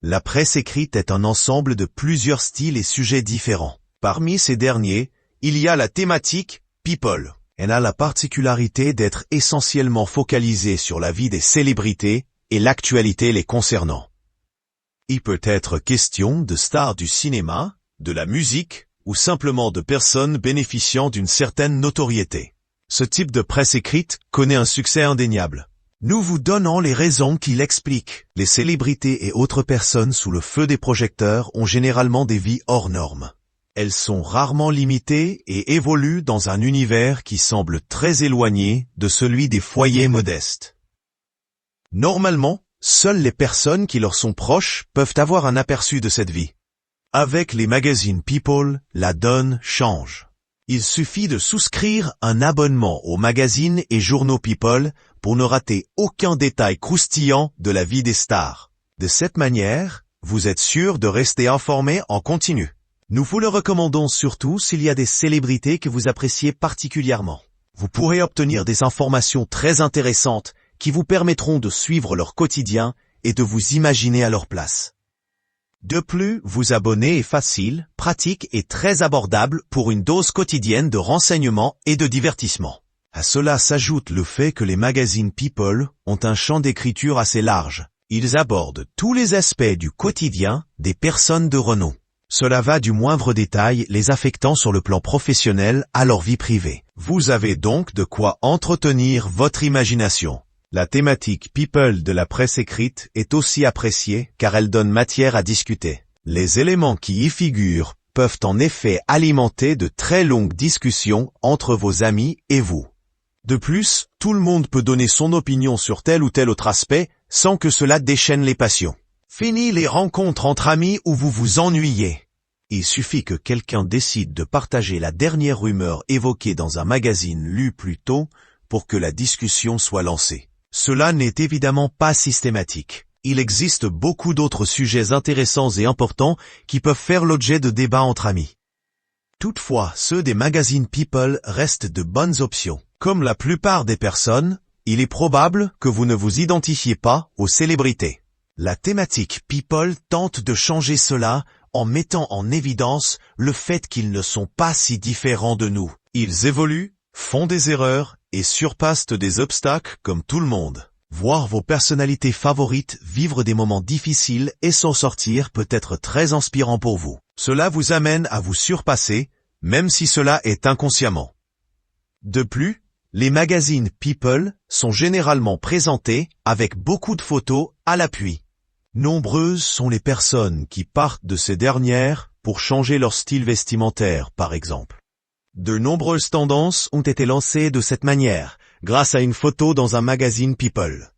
La presse écrite est un ensemble de plusieurs styles et sujets différents. Parmi ces derniers, il y a la thématique People. Elle a la particularité d'être essentiellement focalisée sur la vie des célébrités et l'actualité les concernant. Il peut être question de stars du cinéma, de la musique, ou simplement de personnes bénéficiant d'une certaine notoriété. Ce type de presse écrite connaît un succès indéniable. Nous vous donnons les raisons qui l'expliquent. Les célébrités et autres personnes sous le feu des projecteurs ont généralement des vies hors normes. Elles sont rarement limitées et évoluent dans un univers qui semble très éloigné de celui des foyers modestes. Normalement, seules les personnes qui leur sont proches peuvent avoir un aperçu de cette vie. Avec les magazines People, la donne change. Il suffit de souscrire un abonnement aux magazines et journaux People pour ne rater aucun détail croustillant de la vie des stars. De cette manière, vous êtes sûr de rester informé en continu. Nous vous le recommandons surtout s'il y a des célébrités que vous appréciez particulièrement. Vous pourrez obtenir des informations très intéressantes qui vous permettront de suivre leur quotidien et de vous imaginer à leur place. De plus, vous abonner est facile, pratique et très abordable pour une dose quotidienne de renseignements et de divertissement. À cela s'ajoute le fait que les magazines People ont un champ d'écriture assez large. Ils abordent tous les aspects du quotidien des personnes de renom. Cela va du moindre détail les affectant sur le plan professionnel à leur vie privée. Vous avez donc de quoi entretenir votre imagination. La thématique People de la presse écrite est aussi appréciée car elle donne matière à discuter. Les éléments qui y figurent peuvent en effet alimenter de très longues discussions entre vos amis et vous. De plus, tout le monde peut donner son opinion sur tel ou tel autre aspect sans que cela déchaîne les passions. Fini les rencontres entre amis où vous vous ennuyez. Il suffit que quelqu'un décide de partager la dernière rumeur évoquée dans un magazine lu plus tôt pour que la discussion soit lancée. Cela n'est évidemment pas systématique. Il existe beaucoup d'autres sujets intéressants et importants qui peuvent faire l'objet de débats entre amis. Toutefois, ceux des magazines People restent de bonnes options. Comme la plupart des personnes, il est probable que vous ne vous identifiez pas aux célébrités. La thématique People tente de changer cela en mettant en évidence le fait qu'ils ne sont pas si différents de nous. Ils évoluent, font des erreurs et surpassent des obstacles comme tout le monde. Voir vos personnalités favorites vivre des moments difficiles et s'en sortir peut être très inspirant pour vous. Cela vous amène à vous surpasser, même si cela est inconsciemment. De plus, les magazines People sont généralement présentés avec beaucoup de photos à l'appui. Nombreuses sont les personnes qui partent de ces dernières pour changer leur style vestimentaire, par exemple. De nombreuses tendances ont été lancées de cette manière, grâce à une photo dans un magazine People.